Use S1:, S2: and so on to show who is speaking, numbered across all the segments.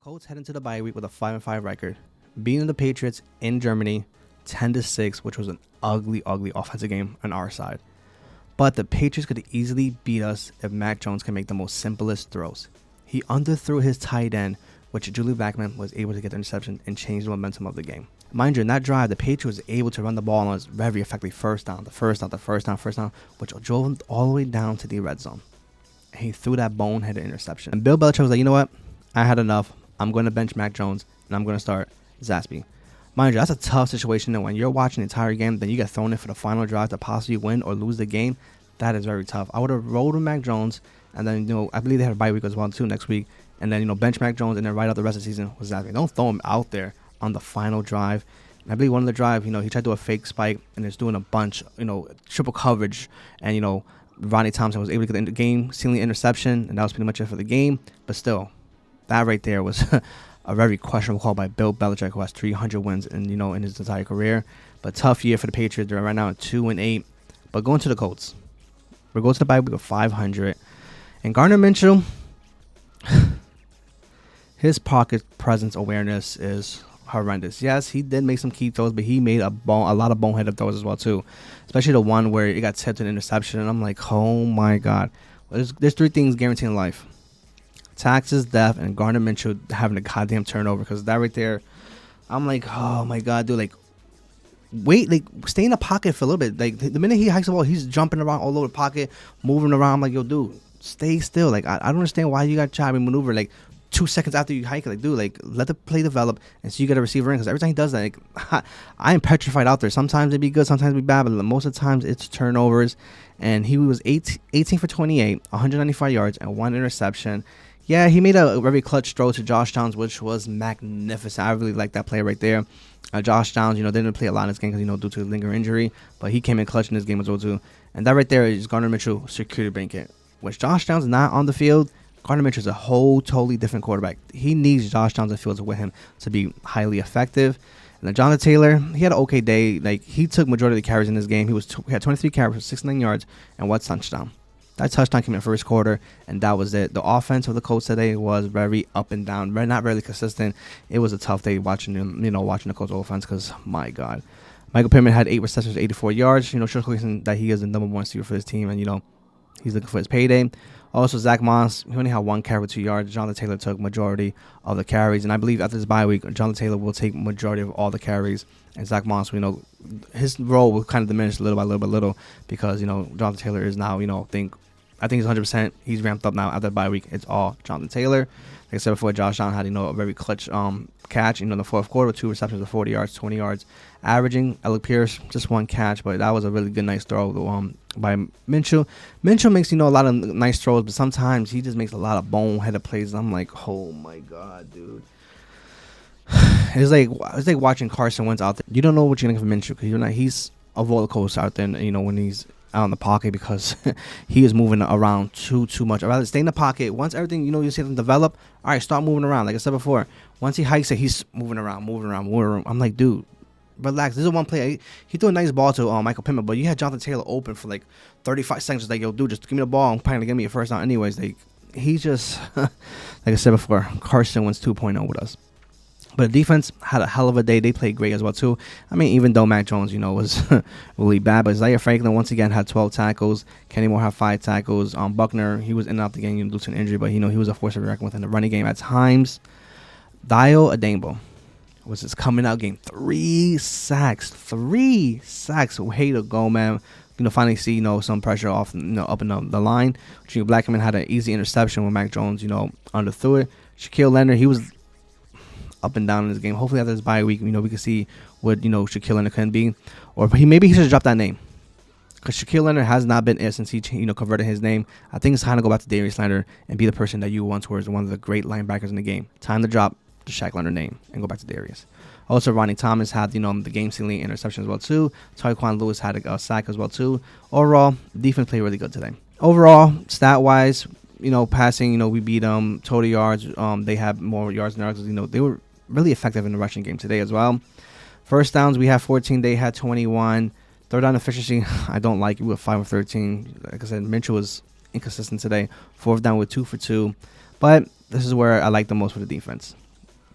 S1: Colts head into the bye week with a 5-5 record, beating the Patriots in Germany 10-6, which was an ugly offensive game on our side. But the Patriots could easily beat us if Mac Jones can make the most simplest throws. He underthrew his tight end, which Julie Blackman was able to get the interception and change the momentum of the game. Mind you, in that drive, the Patriots were able to run the ball on us very effectively first down, which drove him all the way down to the red zone. And he threw that boneheaded interception. And Bill Belichick was like, you know what? I had enough. I'm going to bench Mac Jones, and I'm going to start Zaspy. Mind you, that's a tough situation. And when you're watching the entire game, then you get thrown in for the final drive to possibly win or lose the game. That is very tough. I would have rolled with Mac Jones, and then, I believe they had a bye week as well, too, next week. And then, bench Mac Jones, and then right out the rest of the season was Zaspy. Don't throw him out there on the final drive. And I believe one of the drive, he tried to do a fake spike, and is doing a bunch, triple coverage. And, Ronnie Thompson was able to get the game-sealing interception, and that was pretty much it for the game. But still, that right there was a very questionable call by Bill Belichick, who has 300 wins in his entire career. But tough year for the Patriots. They're right now at 2-8. But going to the Colts, we're going to the bye week of 500. And Gardner Minshew, his pocket presence awareness is horrendous. Yes, he did make some key throws, but he made a lot of boneheaded throws as well too, especially the one where it got tipped to an interception. And I'm like, oh my god, there's three things guaranteed in life: taxes, death, and Gardner Minshew having a goddamn turnover. Because that right there, I'm like, oh my god, dude, like, wait, like, stay in the pocket for a little bit. Like, the minute he hikes the ball, he's jumping around all over the pocket, moving around. I'm like, yo, dude, stay still. Like, I don't understand why you got to try to maneuver like 2 seconds after you hike it. Like, dude, like, let the play develop and so you get a receiver in. Because every time he does that, like, I am petrified out there. Sometimes it'd be good, sometimes it'd be bad, but most of the times it's turnovers. And he was 18 for 28, 195 yards, and 1 interception. Yeah, he made a very clutch throw to Josh Downs, which was magnificent. I really like that play right there. Josh Downs, didn't play a lot in this game because, due to a lingering injury, but he came in clutch in this game as well too. And that right there is Gardner Minshew security blanket. Which Josh Downs is not on the field, Gardner Minshew is a whole totally different quarterback. He needs Josh Downs on the field with him to be highly effective. And then Jonathan Taylor, he had an okay day. Like, he took majority of the carries in this game. He had 23 carries for 69 yards and 1 touchdown. That touchdown came in the first quarter, and that was it. The offense of the Colts today was very up and down, not really consistent. It was a tough day watching them, watching the Colts offense, because, my God. Michael Pittman had 8 receptions, 84 yards, showcasing that he is the number 1 receiver for his team, and, he's looking for his payday. Also, Zach Moss, he only had 1 carry with 2 yards. Jonathan Taylor took majority of the carries, and I believe after this bye week, Jonathan Taylor will take majority of all the carries, and Zach Moss, his role will kind of diminish little by little because, Jonathan Taylor is now, I think he's 100%. He's ramped up now after the bye week. It's all Jonathan Taylor. Like I said before, Josh Allen had, a very clutch catch, in the fourth quarter with 2 receptions of 40 yards, 20 yards. Averaging, Alec Pierce, just 1 catch, but that was a really good, nice throw by Minshew. Minshew makes, a lot of nice throws, but sometimes he just makes a lot of boneheaded plays. And I'm like, oh, my God, dude. It's like watching Carson Wentz out there. You don't know what you're going to get from Minshew because he's a roller coaster out there, when he's out in the pocket because he is moving around too much. I'd rather stay in the pocket. Once everything, you see them develop, all right, start moving around. Like I said before, once he hikes it, he's moving around. I'm like, dude, relax. This is one play. He threw a nice ball to Michael Pittman, but you had Jonathan Taylor open for like 35 seconds. It's like, yo, dude, just give me the ball. I'm planning to give me a first down anyways. Like, he's just, like I said before, Carson Wentz 2.0 with us. But the defense had a hell of a day. They played great as well, too. I mean, even though Mac Jones, was really bad. But Zaire Franklin, once again, had 12 tackles. Kenny Moore had 5 tackles. Buckner, he was in and out the game due to an injury. But, he was a force to be reckoned with in the running game at times. Dio Adembo was his coming out game. 3 sacks. 3 sacks. Way to go, man. Finally see, some pressure off, up in the line. Blackman had an easy interception when Mac Jones, underthrew it. Shaquille Leonard, he was up and down in this game. Hopefully after this bye week, we can see what, Shaquille Leonard can be. Or maybe he should drop that name. Because Shaquille Leonard has not been it since he, converted his name. I think it's time to go back to Darius Leonard and be the person that you once were as one of the great linebackers in the game. Time to drop the Shaq Leonard name and go back to Darius. Also, Ronnie Thomas had, the game-sealing interception as well, too. Tyquan Lewis had a sack as well, too. Overall, defense played really good today. Overall, stat-wise, passing, we beat them. Total yards, they had more yards than ours. They were really effective in the rushing game today as well. First downs, we had 14. They had 21. Third down efficiency, I don't like it. We were 5 of 13. Like I said, Minshew was inconsistent today. Fourth down with 2 for 2. But this is where I like the most for the defense.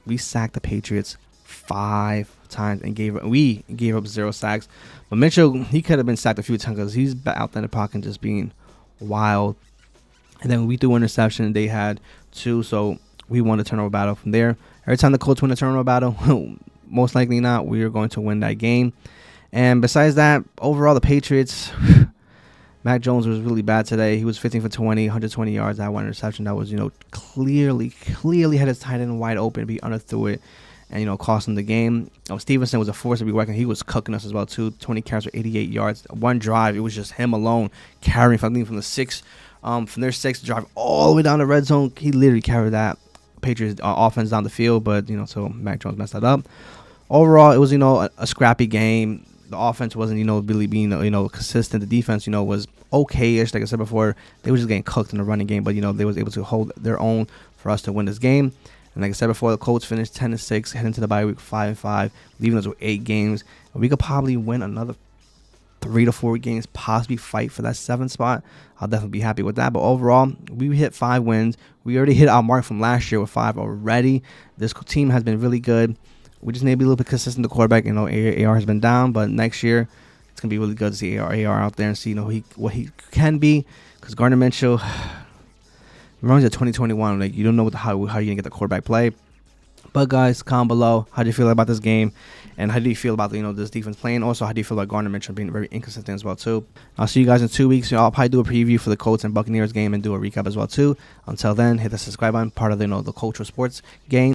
S1: we sacked the Patriots 5 times and we gave up 0 sacks. But Mitchell, he could have been sacked a few times because he's out there in the pocket just being wild. And then we threw interception and they had 2, so we won the turnover battle from there. Every time the Colts win the turnover battle, most likely not, we are going to win that game. And besides that, overall, the Patriots, Mac Jones was really bad today. He was 15 for 20, 120 yards. That one interception that was, clearly had his tight end wide open, but he underthrew it and, cost him the game. Stevenson was a force to be reckoned. He was cooking us as well, too. 20 carries for 88 yards. One drive, it was just him alone carrying from the 6. From their 6 to drive all the way down the red zone. He literally carried that Patriots offense down the field, but, so Mac Jones messed that up. Overall, it was, a scrappy game. The offense wasn't, really being, consistent. The defense, was okay-ish. Like I said before, they were just getting cooked in the running game, but, they was able to hold their own for us to win this game. And like I said before, the Colts finished 10-6, heading to the bye week 5-5, leaving us with 8 games. And we could probably win another 3 to 4 games, possibly fight for that 7th spot. I'll definitely be happy with that. But overall, we hit 5 wins. We already hit our mark from last year with 5 already. This team has been really good. We just need to be a little bit consistent. The quarterback, AR has been down, but next year it's gonna be really good to see AR out there and see what he can be. Because Gardner Minshew reminds me of 2021. Like, you don't know how you're gonna get the quarterback play. But guys, comment below. How do you feel about this game? And how do you feel about this defense playing? Also, how do you feel about Gardner Minshew being very inconsistent as well too? I'll see you guys in 2 weeks. I'll probably do a preview for the Colts and Buccaneers game and do a recap as well too. Until then, hit the subscribe button, part of the Cultural Sports game.